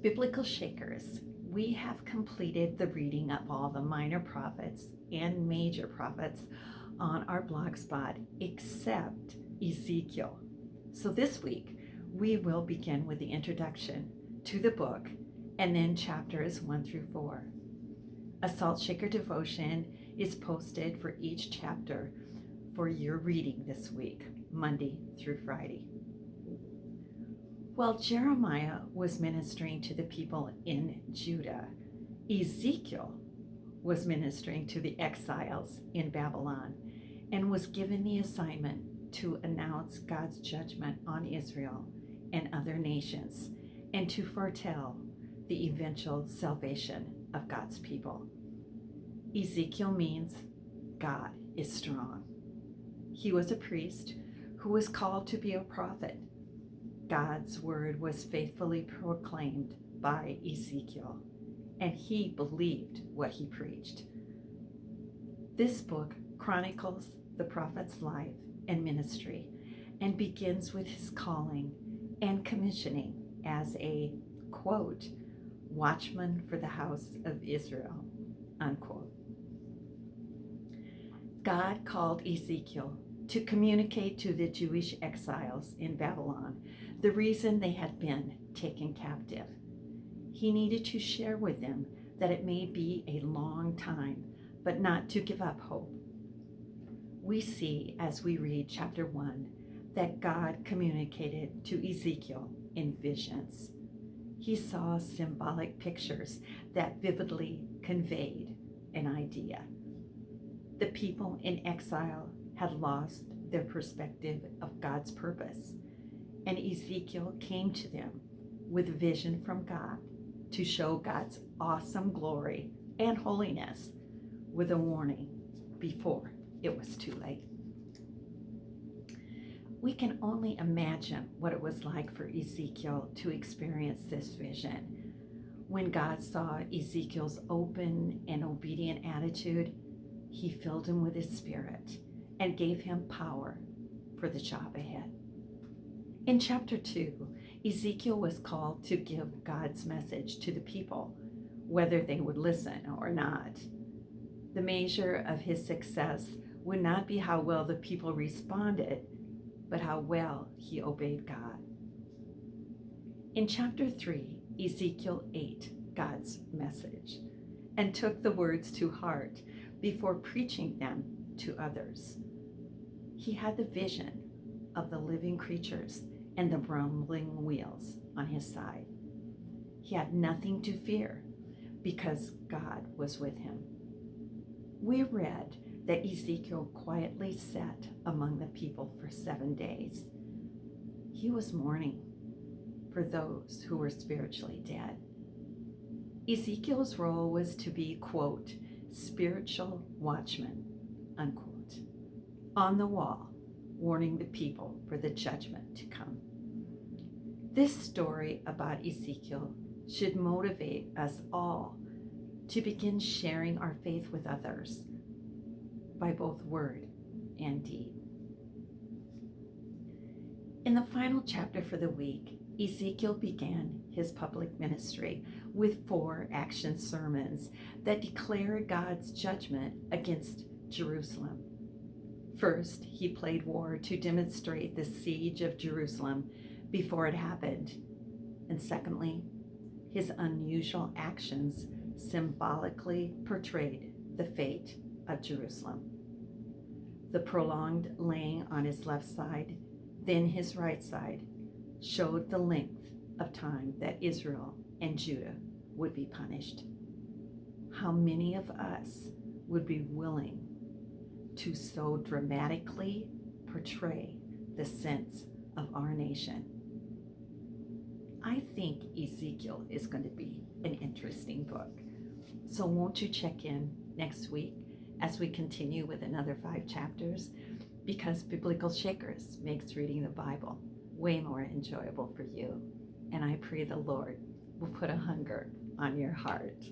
Biblical Shakers, we have completed the reading of all the minor prophets and major prophets on our blog spot except Ezekiel. So this week we will begin with the introduction to the book and then chapters 1 through 4. A Salt Shaker devotion is posted for each chapter for your reading this week, Monday through Friday. While Jeremiah was ministering to the people in Judah, Ezekiel was ministering to the exiles in Babylon and was given the assignment to announce God's judgment on Israel and other nations and to foretell the eventual salvation of God's people. Ezekiel means God is strong. He was a priest who was called to be a prophet. God's word was faithfully proclaimed by Ezekiel, and he believed what he preached. This book chronicles the prophet's life and ministry and begins with his calling and commissioning as a, quote, watchman for the house of Israel, unquote. God called Ezekiel to communicate to the Jewish exiles in Babylon the reason they had been taken captive. He needed to share with them that it may be a long time, but not to give up hope. We see as we read chapter 1 that God communicated to Ezekiel in visions. He saw symbolic pictures that vividly conveyed an idea. The people in exile had lost their perspective of God's purpose, and Ezekiel came to them with vision from God to show God's awesome glory and holiness with a warning before it was too late. We can only imagine what it was like for Ezekiel to experience this vision. When God saw Ezekiel's open and obedient attitude, he filled him with his spirit and gave him power for the job ahead. In chapter 2, Ezekiel was called to give God's message to the people, whether they would listen or not. The measure of his success would not be how well the people responded, but how well he obeyed God. In chapter 3, Ezekiel ate God's message and took the words to heart before preaching them to others. He had the vision of the living creatures and the rumbling wheels on his side. He had nothing to fear because God was with him. We read that Ezekiel quietly sat among the people for 7 days. He was mourning for those who were spiritually dead. Ezekiel's role was to be, quote, spiritual watchman, unquote, on the wall, warning the people for the judgment to come. This story about Ezekiel should motivate us all to begin sharing our faith with others by both word and deed. In the final chapter for the week, Ezekiel began his public ministry with 4 action sermons that declare God's judgment against Jerusalem. First, he played war to demonstrate the siege of Jerusalem before it happened. And secondly, his unusual actions symbolically portrayed the fate of Jerusalem. The prolonged laying on his left side, then his right side, showed the length of time that Israel and Judah would be punished. How many of us would be willing to so dramatically portray the sins of our nation? I think Ezekiel is going to be an interesting book. So won't you check in next week as we continue with another 5 chapters? Because Biblical Shakers makes reading the Bible way more enjoyable for you. And I pray the Lord will put a hunger on your heart.